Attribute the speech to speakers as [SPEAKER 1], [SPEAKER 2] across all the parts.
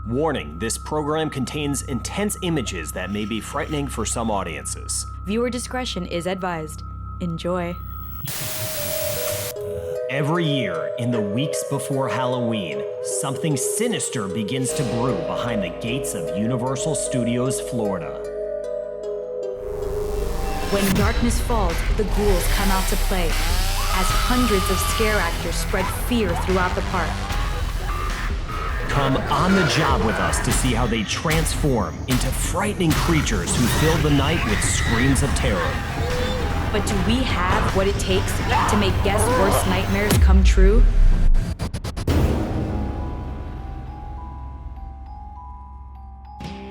[SPEAKER 1] Warning, this program contains intense images that may be frightening for some audiences.
[SPEAKER 2] Viewer discretion is advised. Enjoy.
[SPEAKER 1] Every year, in the weeks before Halloween, something sinister begins to brew behind the gates of Universal Studios Florida.
[SPEAKER 2] When darkness falls, the ghouls come out to play, as hundreds of scare actors spread fear throughout the park.
[SPEAKER 1] Come on the job with us to see how they transform into frightening creatures who fill the night with screams of terror.
[SPEAKER 2] But do we have what it takes to make guests' worst nightmares come true?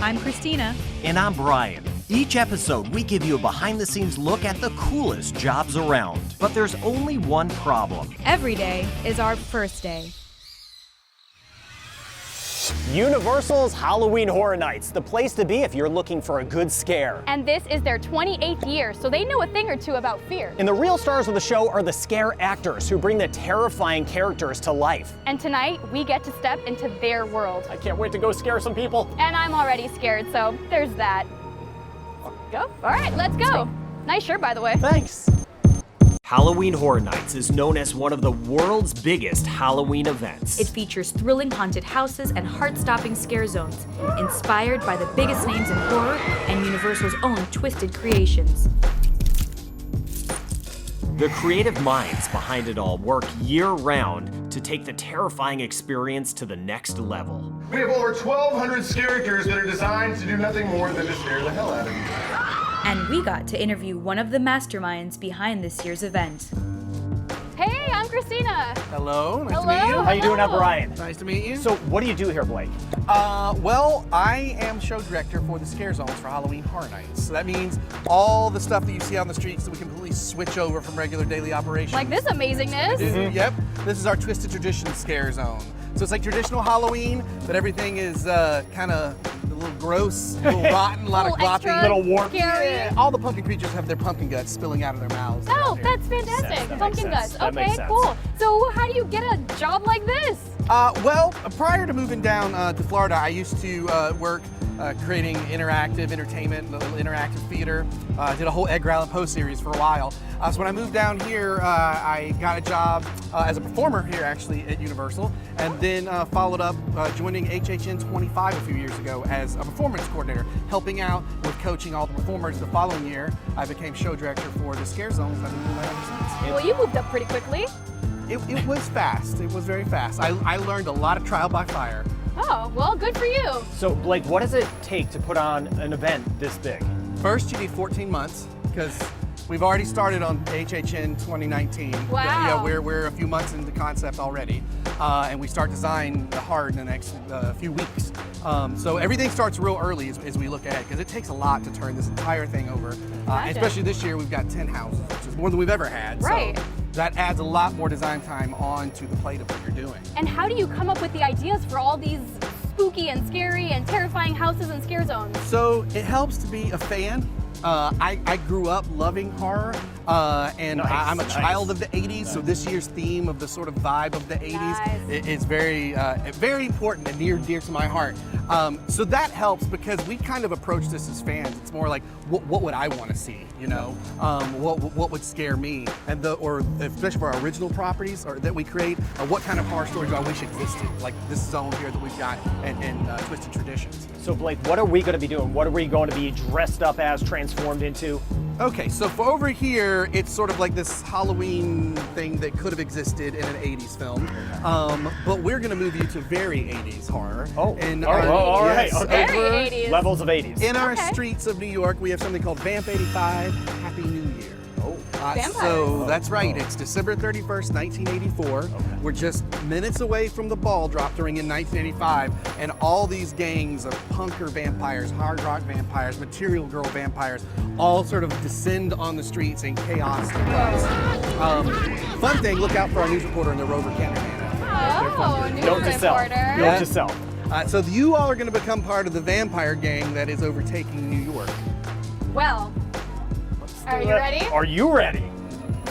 [SPEAKER 2] I'm Christina.
[SPEAKER 1] And I'm Brian. Each episode, we give you a behind-the-scenes look at the coolest jobs around. But there's only one problem.
[SPEAKER 2] Every day is our first day.
[SPEAKER 1] Universal's Halloween Horror Nights, the place to be if you're looking for a good scare.
[SPEAKER 3] And this is their 28th year, so they know a thing or two about fear.
[SPEAKER 1] And the real stars of the show are the scare actors who bring the terrifying characters to life.
[SPEAKER 3] And tonight, we get to step into their world.
[SPEAKER 1] I can't wait to go scare some people.
[SPEAKER 3] And I'm already scared, so there's that. Go? All right, let's go. Nice shirt, by the way.
[SPEAKER 1] Thanks. Halloween Horror Nights is known as one of the world's biggest Halloween events.
[SPEAKER 2] It features thrilling haunted houses and heart-stopping scare zones, inspired by the biggest names in horror and Universal's own twisted creations.
[SPEAKER 1] The creative minds behind it all work year-round to take the terrifying experience to the next level.
[SPEAKER 4] We have over 1,200 characters that are designed to do nothing more than to scare the hell out of you.
[SPEAKER 2] And we got to interview one of the masterminds behind this year's event.
[SPEAKER 3] Hey, I'm Christina.
[SPEAKER 5] Hello, nice
[SPEAKER 3] Hello,
[SPEAKER 5] to meet you.
[SPEAKER 3] hello.
[SPEAKER 1] How you doing, Brian?
[SPEAKER 5] Nice to meet you.
[SPEAKER 1] So, what do you do here, Blake?
[SPEAKER 5] Well, I am show director for the Scare Zones for Halloween Horror Nights. So that means all the stuff that you see on the streets that we completely switch over from regular daily operations.
[SPEAKER 3] Like this amazingness.
[SPEAKER 5] Yep, this is our Twisted Tradition Scare Zone. So it's like traditional Halloween, but everything is kind of a little gross, a little rotten, a lot of
[SPEAKER 3] Little extra
[SPEAKER 5] glopping.
[SPEAKER 1] Little warped.
[SPEAKER 3] Scary.
[SPEAKER 5] Yeah, all the pumpkin creatures have their pumpkin guts spilling out of their mouths.
[SPEAKER 3] Oh,
[SPEAKER 5] around here.
[SPEAKER 3] that's fantastic.
[SPEAKER 1] That
[SPEAKER 3] Pumpkin
[SPEAKER 1] makes sense.
[SPEAKER 3] guts.
[SPEAKER 1] That
[SPEAKER 3] Okay,
[SPEAKER 1] makes sense.
[SPEAKER 3] cool. So how do you get a job like this?
[SPEAKER 5] Well, prior to moving down to Florida, I used to work creating interactive entertainment, little interactive theater. I did a whole Edgar Allan Poe series for a while. So when I moved down here, I got a job as a performer here actually at Universal, and then followed up joining HHN 25 a few years ago as a performance coordinator, helping out with coaching all the performers. The following year, I became show director for the Scare Zones. I've been doing that ever since.
[SPEAKER 3] Well, you moved up pretty quickly.
[SPEAKER 5] It was fast. It was very fast. I learned a lot of trial by fire.
[SPEAKER 3] Oh, well, good for you.
[SPEAKER 1] So, Blake, what does it take to put on an event this big?
[SPEAKER 5] First, you need 14 months because we've already started on HHN 2019.
[SPEAKER 3] Wow.
[SPEAKER 5] Yeah, we're a few months into the concept already, and we start design hard in the next few weeks. So everything starts real early as we look ahead because it takes a lot to turn this entire thing over.
[SPEAKER 3] Gotcha.
[SPEAKER 5] Especially this year, we've got 10 houses, which is more than we've ever had.
[SPEAKER 3] Right.
[SPEAKER 5] So that adds a lot more design time onto the plate of what you're doing.
[SPEAKER 3] And how do you come up with the ideas for all these spooky and scary and terrifying houses and scare zones?
[SPEAKER 5] So it helps to be a fan. I grew up loving horror, and
[SPEAKER 1] Nice,
[SPEAKER 5] I'm a
[SPEAKER 1] nice.
[SPEAKER 5] child of the 80s, so this year's theme of the sort of vibe of the 80s
[SPEAKER 3] Nice.
[SPEAKER 5] is very, very important and near and dear to my heart. So that helps because we kind of approach this as fans. It's more like, what would I want to see, you know? What would scare me? And or especially for our original properties or that we create, what kind of horror stories do I wish existed? Like this zone here that we've got and Twisted Traditions.
[SPEAKER 1] So, Blake, what are we going to be doing? What are we going to be dressed up as, transformed into?
[SPEAKER 5] Okay, so for over here, it's sort of like this Halloween thing that could have existed in an 80s film. But we're going to move you to very 80s horror.
[SPEAKER 1] Oh,
[SPEAKER 5] In
[SPEAKER 1] all right.
[SPEAKER 5] our-
[SPEAKER 1] All right.
[SPEAKER 5] yes,
[SPEAKER 1] Okay.
[SPEAKER 3] Very 80s.
[SPEAKER 1] Levels of 80s.
[SPEAKER 5] In our
[SPEAKER 3] Okay.
[SPEAKER 5] streets of New York, we have something called Vamp 85 Happy New Year.
[SPEAKER 1] Oh.
[SPEAKER 3] Vampires.
[SPEAKER 5] So that's right, it's December 31st, 1984. We're just minutes away from the ball drop during in 1985, and all these gangs of punker vampires, hard rock vampires, material girl vampires, all sort of descend on the streets in chaos and buzz. Fun thing, look out for our news reporter and the Rover cameraman.
[SPEAKER 3] Oh, news
[SPEAKER 1] Note to self.
[SPEAKER 3] reporter.
[SPEAKER 1] Note to self.
[SPEAKER 5] So you all are going to become part of the vampire gang that is overtaking New York.
[SPEAKER 3] Well, are you ready?
[SPEAKER 1] Are you ready?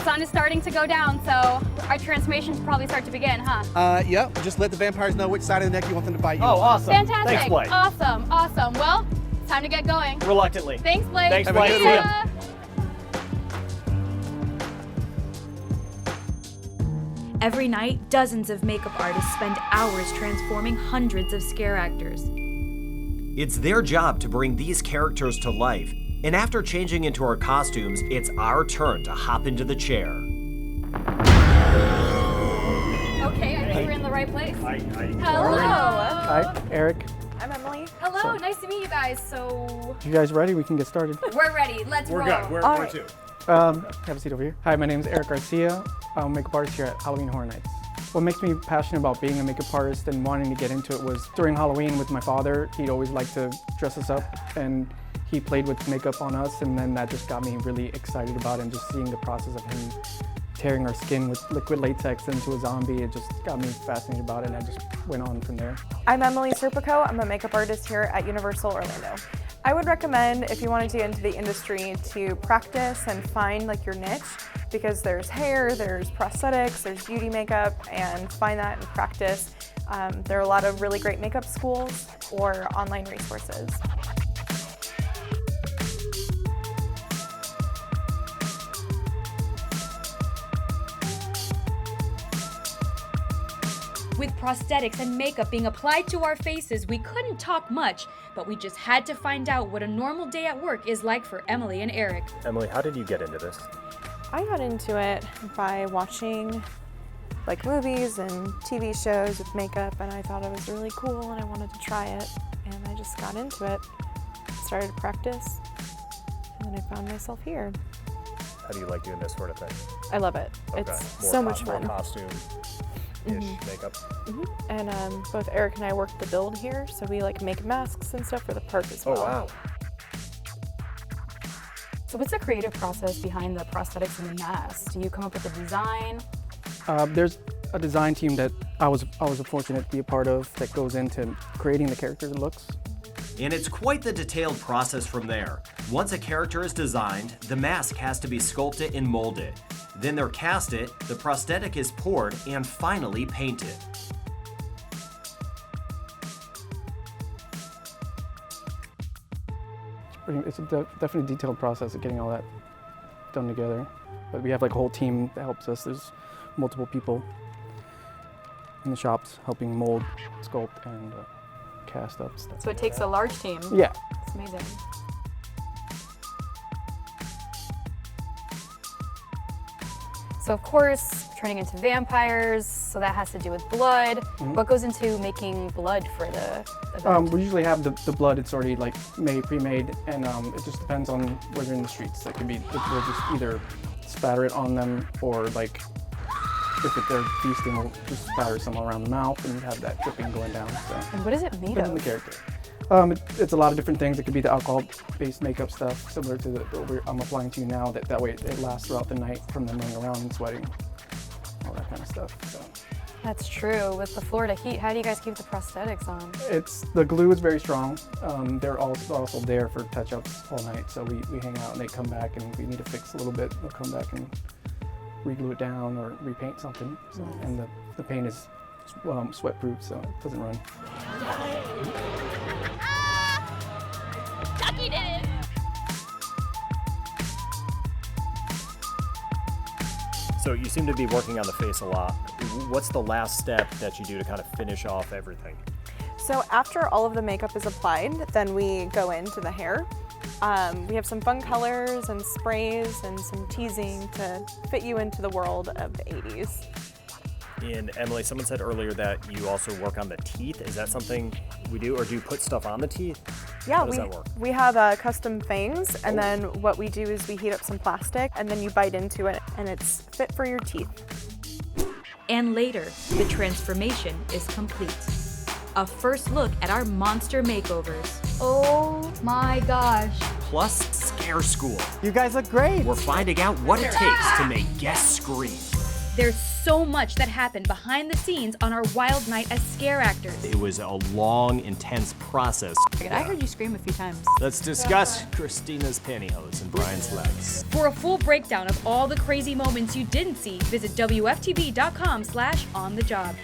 [SPEAKER 3] sun is starting to go down, so our transformation should probably start to begin, huh?
[SPEAKER 5] Yep, just let the vampires know which side of the neck you want them to bite you.
[SPEAKER 1] Oh, awesome.
[SPEAKER 3] Fantastic.
[SPEAKER 1] Thanks, Blake.
[SPEAKER 3] Awesome, awesome. Well, it's time to get going.
[SPEAKER 1] Reluctantly.
[SPEAKER 3] Thanks, Blake.
[SPEAKER 1] Thanks,
[SPEAKER 5] Have a
[SPEAKER 1] Blake.
[SPEAKER 5] good
[SPEAKER 1] See
[SPEAKER 5] one.
[SPEAKER 1] ya.
[SPEAKER 2] Every night, dozens of makeup artists spend hours transforming hundreds of scare actors.
[SPEAKER 1] It's their job to bring these characters to life. And after changing into our costumes, it's our turn to hop into the chair.
[SPEAKER 3] Okay, I think we're in the right place.
[SPEAKER 6] Hello. Hi, Eric.
[SPEAKER 3] I'm Emily. Hello, nice to meet you guys. So,
[SPEAKER 6] You guys ready? We can get started.
[SPEAKER 3] we're ready. Let's roll.
[SPEAKER 4] Where to?
[SPEAKER 6] Have a seat over here. Hi, my name is Eric Garcia. I'm a makeup artist here at Halloween Horror Nights. What makes me passionate about being a makeup artist and wanting to get into it was during Halloween with my father. He'd always like to dress us up, and he played with makeup on us, and then that just got me really excited about it, and just seeing the process of him tearing our skin with liquid latex into a zombie. It just got me fascinated about it, and I just went on from there.
[SPEAKER 7] I'm Emily Serpico. I'm a makeup artist here at Universal Orlando. I would recommend, if you wanted to get into the industry, to practice and find like your niche, because there's hair, there's prosthetics, there's beauty makeup, and find that and practice. There are a lot of really great makeup schools or online resources.
[SPEAKER 2] With prosthetics and makeup being applied to our faces, we couldn't talk much, but we just had to find out what a normal day at work is like for Emily and Eric.
[SPEAKER 1] Emily, how did you get into this?
[SPEAKER 7] I got into it by watching like movies and TV shows with makeup, and I thought it was really cool and I wanted to try it, and I just got into it, started to practice, and then I found myself here.
[SPEAKER 8] How do you like doing this sort of thing?
[SPEAKER 7] I love it.
[SPEAKER 8] Okay.
[SPEAKER 7] It's
[SPEAKER 8] More
[SPEAKER 7] so much
[SPEAKER 8] more
[SPEAKER 7] fun.
[SPEAKER 8] costume-ish makeup.
[SPEAKER 7] And both Eric and I work the build here, so we like make masks and stuff for the park as well.
[SPEAKER 8] Oh, wow.
[SPEAKER 3] So what's the creative process behind the prosthetics and the masks? Do you come up with a design?
[SPEAKER 6] There's a design team that I was fortunate to be a part of that goes into creating the characters and looks.
[SPEAKER 1] And it's quite the detailed process from there. Once a character is designed, the mask has to be sculpted and molded. Then they're casted, the prosthetic is poured, and finally painted.
[SPEAKER 6] It's a definitely detailed process of getting all that done together. But we have like a whole team that helps us. There's multiple people in the shops helping mold, sculpt, and cast up stuff.
[SPEAKER 3] So it takes a large team.
[SPEAKER 6] Yeah.
[SPEAKER 3] It's amazing. So of course, turning into vampires, so that has to do with blood. What goes into making blood for the event?
[SPEAKER 6] We usually have the blood. It's already like pre-made, and it just depends on where you're in the streets. That could be we'll just either spatter it on them, or like if they're feasting, we'll just spatter some around the mouth and have that dripping going down. So
[SPEAKER 3] And what is it made
[SPEAKER 6] depends on the
[SPEAKER 3] of?
[SPEAKER 6] character. It's a lot of different things. It could be the alcohol-based makeup stuff, similar to what I'm applying to you now. That way it lasts throughout the night from them running around and sweating, all that kind of stuff. So
[SPEAKER 3] That's true. With the Florida heat, how do you guys keep the prosthetics on?
[SPEAKER 6] the glue is very strong. They're also there for touch-ups all night. So we hang out and they come back, and we need to fix a little bit. They'll come back and re-glue it down or repaint something. So, and the paint is sweat-proof, so it doesn't run.
[SPEAKER 3] Ducky did it!
[SPEAKER 8] So you seem to be working on the face a lot. What's the last step that you do to kind of finish off everything?
[SPEAKER 7] So after all of the makeup is applied, then we go into the hair. We have some fun colors and sprays and some teasing to fit you into the world of the 80s.
[SPEAKER 8] And Emily, someone said earlier that you also work on the teeth. Is that something we do, or do you put stuff on the teeth?
[SPEAKER 7] Yeah,
[SPEAKER 8] How does that work?
[SPEAKER 7] we have custom fangs, and then what we do is we heat up some plastic, and then you bite into it, and it's fit for your teeth.
[SPEAKER 2] And later, the transformation is complete. A first look at our monster makeovers.
[SPEAKER 3] Oh my gosh.
[SPEAKER 1] Plus Scare School.
[SPEAKER 6] You guys look great.
[SPEAKER 1] We're finding out what it takes to make guests scream.
[SPEAKER 2] There's so much that happened behind the scenes on our wild night as scare actors.
[SPEAKER 1] It was a long, intense process.
[SPEAKER 2] I heard you scream a few times.
[SPEAKER 1] Let's discuss Christina's pantyhose and Brian's legs.
[SPEAKER 2] For a full breakdown of all the crazy moments you didn't see, visit WFTV.com/onthejob.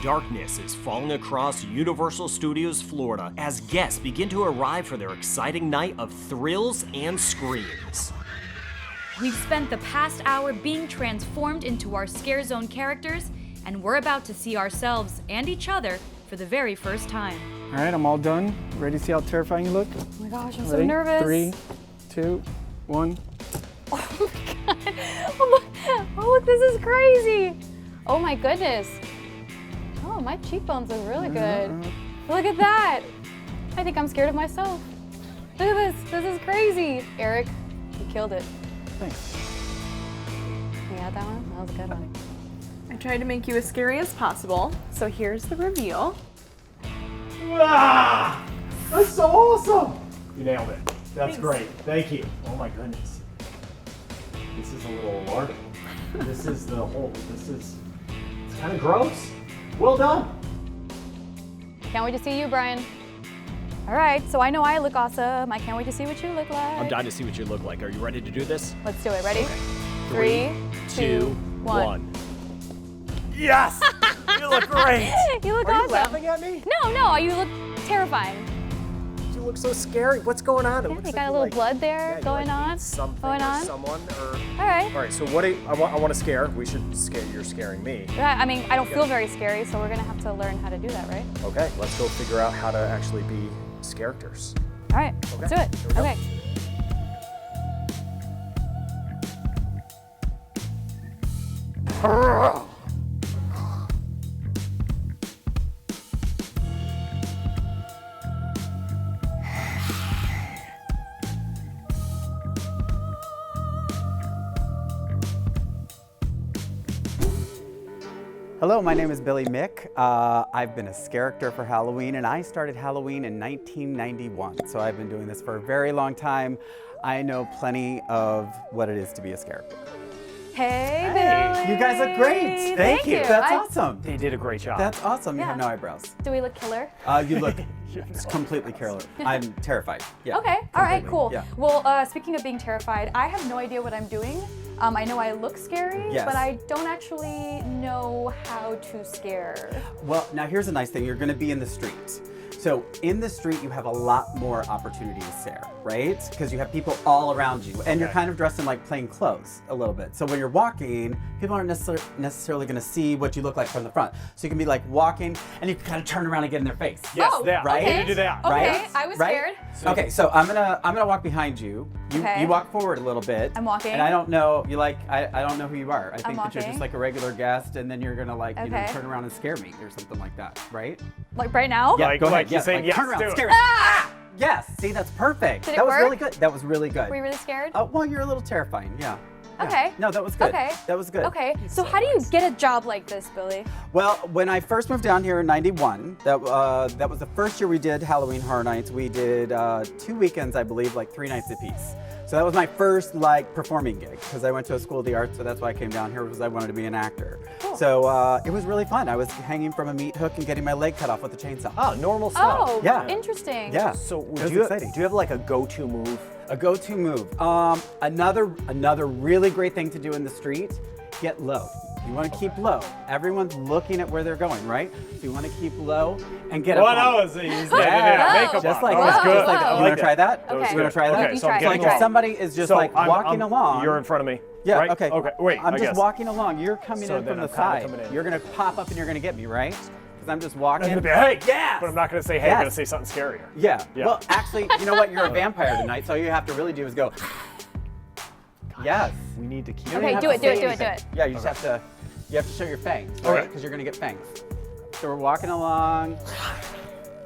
[SPEAKER 1] Darkness is falling across Universal Studios Florida as guests begin to arrive for their exciting night of thrills and screams.
[SPEAKER 2] We've spent the past hour being transformed into our Scare Zone characters, and we're about to see ourselves and each other for the very first time.
[SPEAKER 6] All right, I'm all done. Ready to see how terrifying you look?
[SPEAKER 3] Oh my gosh, I'm so
[SPEAKER 6] Ready?
[SPEAKER 3] nervous.
[SPEAKER 6] 3, 2, 1.
[SPEAKER 3] Oh look, this is crazy. Oh my goodness. Oh, my cheekbones look really good. Look at that. I think I'm scared of myself. Look at this. This is crazy. Eric, you killed it.
[SPEAKER 6] Thanks.
[SPEAKER 3] You got that one? That was a good one.
[SPEAKER 7] I tried to make you as scary as possible, so here's the reveal.
[SPEAKER 8] Ah! That's so awesome! You nailed it. That's great. Thank you. Oh my goodness. This is a little alarming. This is it's kind of gross. Well done.
[SPEAKER 3] Can't wait to see you, Brian. All right, so I know I look awesome. I can't wait to see what you look like.
[SPEAKER 1] I'm dying to see what you look like. Are you ready to do this?
[SPEAKER 3] Let's do it. Ready?
[SPEAKER 1] Okay.
[SPEAKER 3] 3, 2, 1.
[SPEAKER 8] Yes! You look great!
[SPEAKER 3] You look
[SPEAKER 8] Are
[SPEAKER 3] awesome.
[SPEAKER 8] you laughing at me?
[SPEAKER 3] No, you look terrifying.
[SPEAKER 8] You look so scary. What's going on? It
[SPEAKER 3] Yeah,
[SPEAKER 8] looks
[SPEAKER 3] you
[SPEAKER 8] like
[SPEAKER 3] got a
[SPEAKER 8] you,
[SPEAKER 3] little
[SPEAKER 8] like-
[SPEAKER 3] blood there
[SPEAKER 8] yeah, you,
[SPEAKER 3] going
[SPEAKER 8] like,
[SPEAKER 3] on.
[SPEAKER 8] eat something
[SPEAKER 3] Going
[SPEAKER 8] or
[SPEAKER 3] on.
[SPEAKER 8] someone or.
[SPEAKER 3] All right.
[SPEAKER 8] All right. So what? I want to scare. We should scare. You're scaring me.
[SPEAKER 3] Yeah, I mean, I don't feel very scary, so we're gonna have to learn how to do that, right?
[SPEAKER 8] Okay. Let's go figure out how to actually be characters.
[SPEAKER 3] All right, let's do it.
[SPEAKER 8] Here we go.
[SPEAKER 3] Okay.
[SPEAKER 9] Hello, my name is Billy Mick. I've been a character for Halloween, and I started Halloween in 1991. So I've been doing this for a very long time. I know plenty of what it is to be a character.
[SPEAKER 3] Hey, Billy.
[SPEAKER 9] You guys look great.
[SPEAKER 3] Thank you.
[SPEAKER 9] That's awesome.
[SPEAKER 8] They did a great job.
[SPEAKER 9] That's awesome. You
[SPEAKER 3] Yeah.
[SPEAKER 9] have no eyebrows.
[SPEAKER 3] Do we look killer?
[SPEAKER 9] You look completely killer. I'm terrified. Yeah.
[SPEAKER 3] Okay, all right,
[SPEAKER 9] completely.
[SPEAKER 3] cool.
[SPEAKER 9] Yeah.
[SPEAKER 3] Well, speaking of being terrified, I have no idea what I'm doing. I know I look scary,
[SPEAKER 9] Yes.
[SPEAKER 3] but I don't actually know how to scare.
[SPEAKER 9] Well, now here's a nice thing. You're going to be in the street. So in the street, you have a lot more opportunity to stare, right? Because you have people all around you, and you're kind of dressed in like plain clothes a little bit. So when you're walking, people aren't necessarily going to see what you look like from the front. So you can be like walking, and you can kind of turn around and get in their face.
[SPEAKER 8] Yes,
[SPEAKER 3] Oh,
[SPEAKER 8] that.
[SPEAKER 9] right?
[SPEAKER 8] I need to do that.
[SPEAKER 3] Okay,
[SPEAKER 9] Right?
[SPEAKER 3] I was
[SPEAKER 9] Right?
[SPEAKER 3] scared.
[SPEAKER 9] Okay, so I'm gonna walk behind you.
[SPEAKER 3] Okay.
[SPEAKER 9] You walk forward a little bit.
[SPEAKER 3] I'm walking.
[SPEAKER 9] And I don't know. I don't know who you are. I think that you're
[SPEAKER 3] walking.
[SPEAKER 9] just like a regular guest, and then you're gonna like
[SPEAKER 3] Okay.
[SPEAKER 9] turn around and scare me or something like that, right?
[SPEAKER 3] Like right now?
[SPEAKER 9] Yeah,
[SPEAKER 8] Like-
[SPEAKER 9] go
[SPEAKER 8] like
[SPEAKER 9] ahead.
[SPEAKER 8] you're
[SPEAKER 9] Yes,
[SPEAKER 8] saying
[SPEAKER 9] like,
[SPEAKER 8] yes,
[SPEAKER 9] turn around,
[SPEAKER 8] do it.
[SPEAKER 9] scare me. Ah! Yes. See, that's perfect.
[SPEAKER 3] Did it
[SPEAKER 9] that was
[SPEAKER 3] work?
[SPEAKER 9] really good. That was really good.
[SPEAKER 3] Were you really scared?
[SPEAKER 9] Well, you're a little terrifying. Yeah. Yeah.
[SPEAKER 3] Okay.
[SPEAKER 9] No, that was good.
[SPEAKER 3] Okay.
[SPEAKER 9] That was good.
[SPEAKER 3] Okay, so how do you get a job like this, Billy?
[SPEAKER 9] Well, when I first moved down here in '91, that was the first year we did Halloween Horror Nights. We did 2 weekends, I believe, like 3 nights apiece. So that was my first like performing gig because I went to a school of the arts, so that's why I came down here because I wanted to be an actor.
[SPEAKER 3] Cool.
[SPEAKER 9] So it was really fun. I was hanging from a meat hook and getting my leg cut off with a chainsaw.
[SPEAKER 8] Oh, normal stuff.
[SPEAKER 3] Oh,
[SPEAKER 9] Yeah.
[SPEAKER 3] interesting.
[SPEAKER 9] Yeah.
[SPEAKER 8] So
[SPEAKER 9] It was
[SPEAKER 8] do you
[SPEAKER 9] exciting.
[SPEAKER 8] have like a go-to move?
[SPEAKER 9] A go-to move. Another really great thing to do in the street, get low. You want to keep low. Everyone's looking at where they're going, right? So you want to keep low and get up.
[SPEAKER 8] What
[SPEAKER 9] on-
[SPEAKER 8] else? He's
[SPEAKER 9] Yeah,
[SPEAKER 8] makeup
[SPEAKER 9] just
[SPEAKER 8] on.
[SPEAKER 9] like
[SPEAKER 8] That was
[SPEAKER 9] that.
[SPEAKER 8] good.
[SPEAKER 9] Just like that.
[SPEAKER 8] I
[SPEAKER 9] You
[SPEAKER 8] like
[SPEAKER 9] want to try that?
[SPEAKER 8] That was
[SPEAKER 9] You want
[SPEAKER 8] good.
[SPEAKER 9] to try that?
[SPEAKER 8] Okay, so I'm
[SPEAKER 3] try.
[SPEAKER 8] getting
[SPEAKER 9] Like if
[SPEAKER 8] low.
[SPEAKER 9] somebody is just
[SPEAKER 8] So
[SPEAKER 9] like walking along.
[SPEAKER 8] You're in front of me.
[SPEAKER 9] Yeah,
[SPEAKER 8] right?
[SPEAKER 9] okay.
[SPEAKER 8] Okay, wait.
[SPEAKER 9] I'm
[SPEAKER 8] I
[SPEAKER 9] just
[SPEAKER 8] guess.
[SPEAKER 9] walking along. You're coming
[SPEAKER 8] So
[SPEAKER 9] in
[SPEAKER 8] then
[SPEAKER 9] from
[SPEAKER 8] I'm
[SPEAKER 9] the
[SPEAKER 8] kinda
[SPEAKER 9] side.
[SPEAKER 8] coming in.
[SPEAKER 9] You're gonna pop up and you're gonna get me, right? Because I'm just walking.
[SPEAKER 8] I'm gonna be, hey,
[SPEAKER 9] yes!
[SPEAKER 8] But I'm not gonna say, hey, I'm
[SPEAKER 9] Yes.
[SPEAKER 8] gonna say something scarier.
[SPEAKER 9] Yeah.
[SPEAKER 8] Yeah.
[SPEAKER 9] Well, actually, you know what? You're a vampire tonight, so all you have to really do is go. Yes.
[SPEAKER 8] We need to keep.
[SPEAKER 9] You don't
[SPEAKER 3] Okay,
[SPEAKER 9] even
[SPEAKER 3] do
[SPEAKER 9] have
[SPEAKER 3] it,
[SPEAKER 9] to
[SPEAKER 3] do
[SPEAKER 9] say
[SPEAKER 3] it, do it,
[SPEAKER 9] anything.
[SPEAKER 3] do it.
[SPEAKER 9] Yeah, you just have to. You have to show your fangs,
[SPEAKER 8] Okay.
[SPEAKER 9] right? Because you're gonna get fangs. So we're walking along.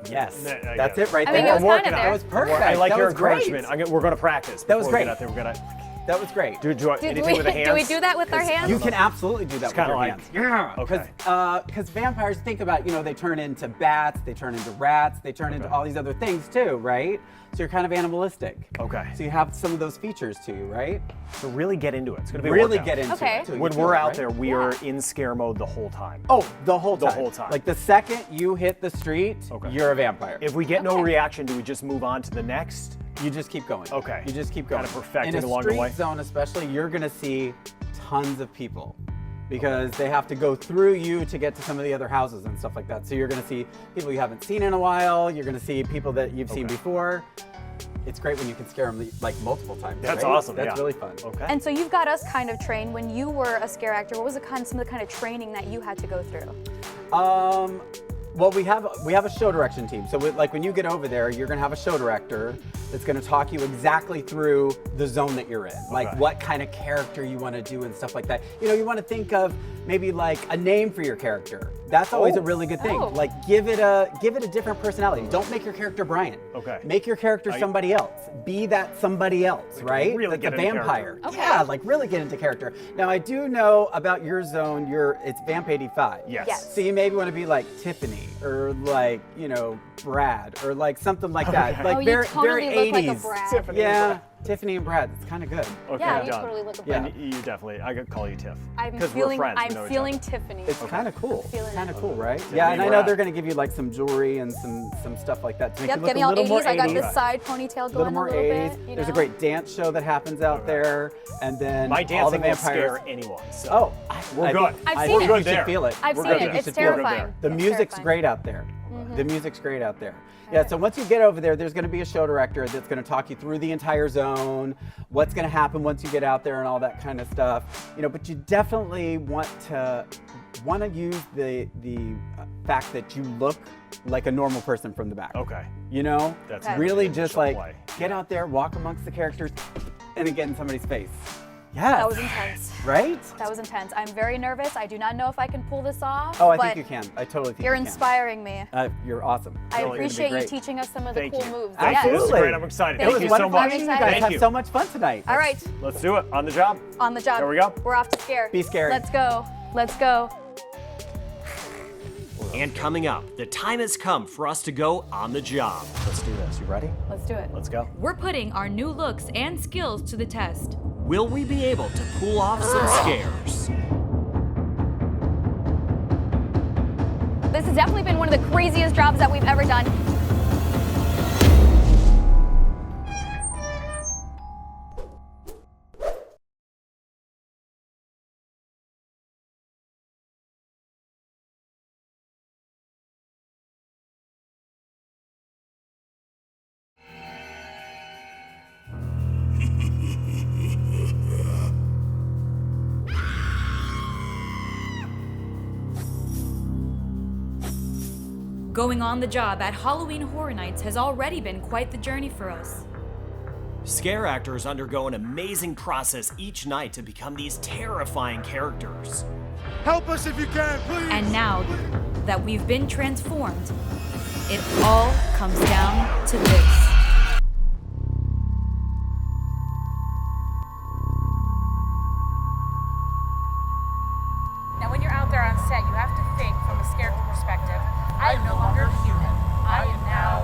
[SPEAKER 9] Yes.
[SPEAKER 8] I
[SPEAKER 9] That's
[SPEAKER 8] get
[SPEAKER 9] it right
[SPEAKER 3] I
[SPEAKER 9] there.
[SPEAKER 3] mean, it was
[SPEAKER 8] I'm working
[SPEAKER 3] kind of
[SPEAKER 8] on
[SPEAKER 3] there.
[SPEAKER 9] That was perfect.
[SPEAKER 8] I like
[SPEAKER 9] that
[SPEAKER 8] your
[SPEAKER 9] was great.
[SPEAKER 8] encouragement. We're gonna practice.
[SPEAKER 9] That was
[SPEAKER 8] before we
[SPEAKER 9] great.
[SPEAKER 8] get out there. We're gonna.
[SPEAKER 9] That was great.
[SPEAKER 8] Do anything with the hands?
[SPEAKER 3] Do we do that with our hands?
[SPEAKER 9] You can absolutely do that with your
[SPEAKER 8] like,
[SPEAKER 9] hands.
[SPEAKER 8] yeah. Okay.
[SPEAKER 9] Because vampires, think about, they turn into bats, they turn into rats, they turn into all these other things too, right? So you're kind of animalistic.
[SPEAKER 8] Okay.
[SPEAKER 9] So you have some of those features to you, right?
[SPEAKER 8] So really get into it. It's gonna be a
[SPEAKER 9] really
[SPEAKER 8] workout.
[SPEAKER 9] get into
[SPEAKER 3] Okay.
[SPEAKER 9] it. So you
[SPEAKER 8] When
[SPEAKER 9] feel
[SPEAKER 8] we're
[SPEAKER 9] it,
[SPEAKER 8] out
[SPEAKER 9] right?
[SPEAKER 8] there, we are in scare mode the whole time.
[SPEAKER 9] Oh, the whole time.
[SPEAKER 8] The whole time.
[SPEAKER 9] Like the second you hit the street, you're a vampire.
[SPEAKER 8] If we get no reaction, do we just move on to the next?
[SPEAKER 9] You just keep going.
[SPEAKER 8] Okay.
[SPEAKER 9] You just keep going.
[SPEAKER 8] Kind of perfecting
[SPEAKER 9] In a
[SPEAKER 8] along the way.
[SPEAKER 9] street zone especially, you're gonna see tons of people because they have to go through you to get to some of the other houses and stuff like that. So you're gonna see people you haven't seen in a while. You're gonna see people that you've seen before. It's great when you can scare them like multiple times.
[SPEAKER 8] That's
[SPEAKER 9] right?
[SPEAKER 8] awesome.
[SPEAKER 9] That's
[SPEAKER 8] yeah.
[SPEAKER 9] really fun.
[SPEAKER 8] Okay.
[SPEAKER 3] And so you've got us kind of trained. When you were a scare actor, what was some of the kind of training that you had to go through?
[SPEAKER 9] Well, we have a show direction team. So like when you get over there, you're gonna have a show director that's gonna talk you exactly through the zone that you're in, like what kind of character you want to do and stuff like that. You want to think of maybe like a name for your character. That's always a really good thing.
[SPEAKER 3] Oh.
[SPEAKER 9] Like give it a different personality. Don't make your character Brian.
[SPEAKER 8] Okay.
[SPEAKER 9] Make your character somebody else. Be that somebody else, right?
[SPEAKER 8] really
[SPEAKER 9] That's
[SPEAKER 8] get
[SPEAKER 9] a
[SPEAKER 8] into
[SPEAKER 9] vampire.
[SPEAKER 3] character.
[SPEAKER 9] Yeah, like really get into character. Now I do know about your zone. It's Vamp 85.
[SPEAKER 8] Yes.
[SPEAKER 3] Yes.
[SPEAKER 9] So you maybe want to be like Tiffany or like, Brad or like something like that. Like
[SPEAKER 3] Oh, you
[SPEAKER 9] very,
[SPEAKER 3] totally
[SPEAKER 9] very
[SPEAKER 3] look like
[SPEAKER 9] 80s.
[SPEAKER 3] a Brad.
[SPEAKER 8] Tiffany.
[SPEAKER 9] Yeah, Tiffany and Brad. It's kind of good.
[SPEAKER 8] Okay,
[SPEAKER 3] Yeah, you
[SPEAKER 8] done.
[SPEAKER 3] totally look a
[SPEAKER 9] Yeah.
[SPEAKER 3] Brad.
[SPEAKER 8] And you definitely, I could call you Tiff.
[SPEAKER 3] I'm
[SPEAKER 8] 'Cause
[SPEAKER 3] feeling,
[SPEAKER 8] we're friends. we
[SPEAKER 3] I'm
[SPEAKER 8] know each
[SPEAKER 3] feeling
[SPEAKER 8] other.
[SPEAKER 3] Tiffany.
[SPEAKER 9] It's kind of cool.
[SPEAKER 3] Feeling
[SPEAKER 9] Kind of
[SPEAKER 3] it.
[SPEAKER 9] cool, right?
[SPEAKER 8] Tiffany
[SPEAKER 9] Yeah, and I know
[SPEAKER 8] Brad.
[SPEAKER 9] they're going to give you like some jewelry and some stuff like that to make
[SPEAKER 3] Yep,
[SPEAKER 9] you look
[SPEAKER 3] getting
[SPEAKER 9] a
[SPEAKER 3] all
[SPEAKER 9] little
[SPEAKER 3] 80s.
[SPEAKER 9] more
[SPEAKER 3] I got
[SPEAKER 9] 80s.
[SPEAKER 3] this side ponytail
[SPEAKER 9] A little
[SPEAKER 3] going
[SPEAKER 9] more
[SPEAKER 3] a little
[SPEAKER 9] 80s.
[SPEAKER 3] bit. You
[SPEAKER 9] There's a
[SPEAKER 3] know?
[SPEAKER 9] great dance show that happens out there, and then
[SPEAKER 8] My
[SPEAKER 9] all the
[SPEAKER 8] dancing will
[SPEAKER 9] vampires.
[SPEAKER 8] scare anyone. So.
[SPEAKER 9] Oh,
[SPEAKER 8] We're
[SPEAKER 9] I
[SPEAKER 8] good.
[SPEAKER 9] think-
[SPEAKER 3] I've
[SPEAKER 9] I
[SPEAKER 3] seen
[SPEAKER 9] think
[SPEAKER 3] it.
[SPEAKER 9] you should
[SPEAKER 8] There.
[SPEAKER 9] feel it.
[SPEAKER 3] I've
[SPEAKER 8] We're
[SPEAKER 3] seen
[SPEAKER 8] good.
[SPEAKER 3] it.
[SPEAKER 8] You
[SPEAKER 3] It's
[SPEAKER 8] should feel it
[SPEAKER 3] terrifying.
[SPEAKER 9] The
[SPEAKER 3] It's
[SPEAKER 9] music's
[SPEAKER 3] terrifying.
[SPEAKER 9] great out there. The music's great out there. Yeah, so once you get over there, there's going to be a show director that's going to talk you through the entire zone, what's going to happen once you get out there and all that kind of stuff. But you definitely want to use the fact that you look like a normal person from the back.
[SPEAKER 8] Okay.
[SPEAKER 9] That's
[SPEAKER 3] Okay.
[SPEAKER 9] really
[SPEAKER 8] Good
[SPEAKER 9] just
[SPEAKER 8] show
[SPEAKER 9] like
[SPEAKER 8] play.
[SPEAKER 9] get out there, walk amongst the characters, and then get in somebody's face. Yeah.
[SPEAKER 3] That was intense.
[SPEAKER 9] Right?
[SPEAKER 3] That was intense. I'm very nervous. I do not know if I can pull this off.
[SPEAKER 9] Oh, I
[SPEAKER 3] but
[SPEAKER 9] think you can. I totally think
[SPEAKER 3] You're
[SPEAKER 9] you can.
[SPEAKER 3] inspiring me.
[SPEAKER 9] You're awesome.
[SPEAKER 3] I
[SPEAKER 9] You're gonna be
[SPEAKER 3] appreciate you
[SPEAKER 9] great.
[SPEAKER 3] teaching us some of the
[SPEAKER 8] Thank
[SPEAKER 3] cool
[SPEAKER 8] you.
[SPEAKER 3] moves.
[SPEAKER 8] Thank
[SPEAKER 3] Yes.
[SPEAKER 8] you. This is great. I'm excited.
[SPEAKER 3] Thank
[SPEAKER 9] It was
[SPEAKER 3] you.
[SPEAKER 9] wonderful
[SPEAKER 3] I'm
[SPEAKER 9] meeting you
[SPEAKER 3] excited.
[SPEAKER 9] guys.
[SPEAKER 8] Thank
[SPEAKER 9] Have
[SPEAKER 8] you.
[SPEAKER 9] so much fun tonight.
[SPEAKER 3] All right,
[SPEAKER 8] Let's do it. On the job.
[SPEAKER 3] on the job.
[SPEAKER 8] There we go.
[SPEAKER 3] We're off to scare.
[SPEAKER 9] Be scary.
[SPEAKER 3] Let's go. Let's go.
[SPEAKER 1] And coming up, the time has come for us to go on the job.
[SPEAKER 8] Let's do this. You ready?
[SPEAKER 3] Let's do it.
[SPEAKER 8] Let's go.
[SPEAKER 2] We're putting our new looks and skills to the test.
[SPEAKER 1] Will we be able to pull off some scares?
[SPEAKER 3] This has definitely been one of the craziest jobs that we've ever done.
[SPEAKER 2] Going on the job at Halloween Horror Nights has already been quite the journey for us.
[SPEAKER 1] Scare actors undergo an amazing process each night to become these terrifying characters.
[SPEAKER 4] Help us if you can, please.
[SPEAKER 2] And now that we've been transformed, it all comes down to this.
[SPEAKER 10] Now, when you're out there on set, you have to think from a character perspective. I am no longer human. I am now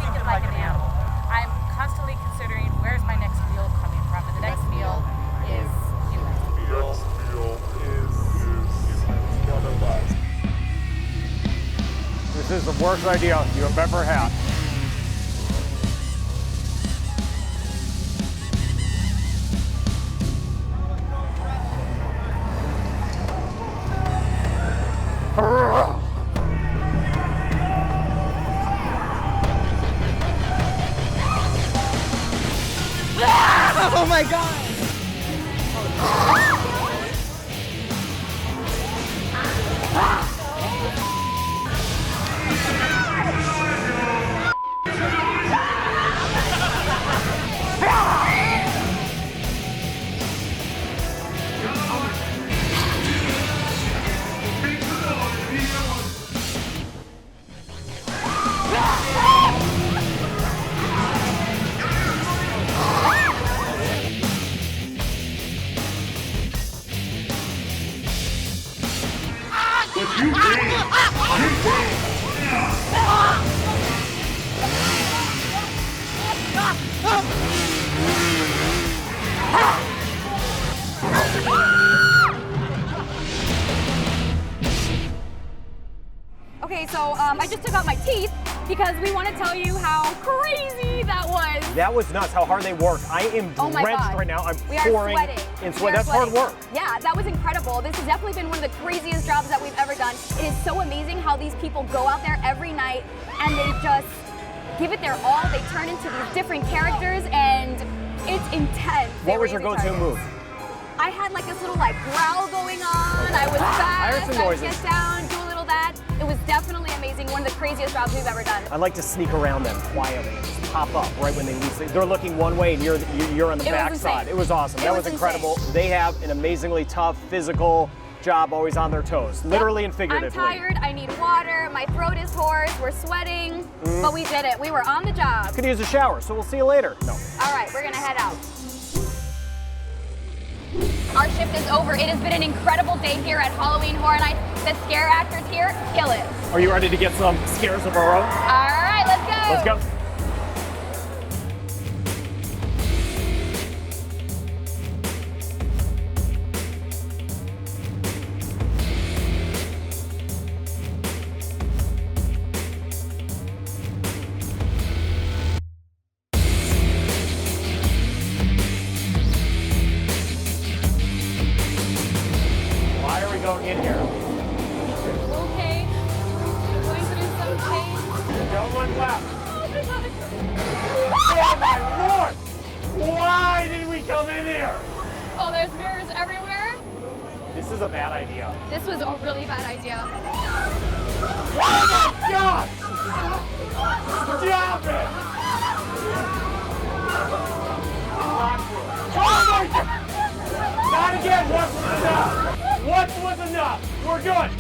[SPEAKER 10] thinking like an animal. I'm constantly considering where's my next meal coming from, and the next meal is human.
[SPEAKER 4] One of us.
[SPEAKER 8] This is the worst idea you have ever had.
[SPEAKER 9] Oh my god!
[SPEAKER 3] Okay, so I just took out my teeth because we want to tell you how crazy that was.
[SPEAKER 8] That was nuts how hard they work. I am
[SPEAKER 3] Oh my
[SPEAKER 8] drenched
[SPEAKER 3] God.
[SPEAKER 8] right now. I'm
[SPEAKER 3] We are
[SPEAKER 8] pouring
[SPEAKER 3] sweating.
[SPEAKER 8] in
[SPEAKER 3] We
[SPEAKER 8] sweat.
[SPEAKER 3] are
[SPEAKER 8] That's hard
[SPEAKER 3] sweating.
[SPEAKER 8] work.
[SPEAKER 3] Yeah, that was incredible. This has definitely been one of the craziest jobs that we've ever done. It is so amazing how these people go out there every night and they just give it their all. They turn into these different characters and it's intense.
[SPEAKER 8] What
[SPEAKER 3] They
[SPEAKER 8] was your
[SPEAKER 3] raise
[SPEAKER 8] go-to
[SPEAKER 3] targets.
[SPEAKER 8] move?
[SPEAKER 3] I had like this little like growl going on. I was fast.
[SPEAKER 8] heard some
[SPEAKER 3] I'd
[SPEAKER 8] noises.
[SPEAKER 3] get down, do a little that. It was definitely amazing. One of the craziest jobs we've ever done.
[SPEAKER 8] I like to sneak around them quietly and just pop up right when they leave. They're looking one way and you're on the
[SPEAKER 3] It was
[SPEAKER 8] backside.
[SPEAKER 3] insane.
[SPEAKER 8] It was awesome.
[SPEAKER 3] It
[SPEAKER 8] That
[SPEAKER 3] was
[SPEAKER 8] was incredible. They have an amazingly tough physical job, always on their toes, literally and
[SPEAKER 3] I'm
[SPEAKER 8] figuratively.
[SPEAKER 3] tired. I need water. My throat is hoarse. We're sweating, but we did it. We were on the job.
[SPEAKER 8] Could use a shower, so we'll see you later. No.
[SPEAKER 3] All right, we're gonna head out. Our shift is over. It has been an incredible day here at Halloween Horror Nights. The scare actors here kill it.
[SPEAKER 8] Are you ready to get some scares of our own?
[SPEAKER 3] All right, let's go.
[SPEAKER 8] Let's go. Why are we going in here?
[SPEAKER 3] Okay. I'm going through some pain.
[SPEAKER 8] Don't look left. Oh my lord! Why did we come in here?
[SPEAKER 3] Oh, there's mirrors everywhere.
[SPEAKER 8] This is a bad idea.
[SPEAKER 3] This was a really bad idea.
[SPEAKER 8] Oh my god! Stop it! Oh my god! Not again! Once was enough! Once was enough! We're good!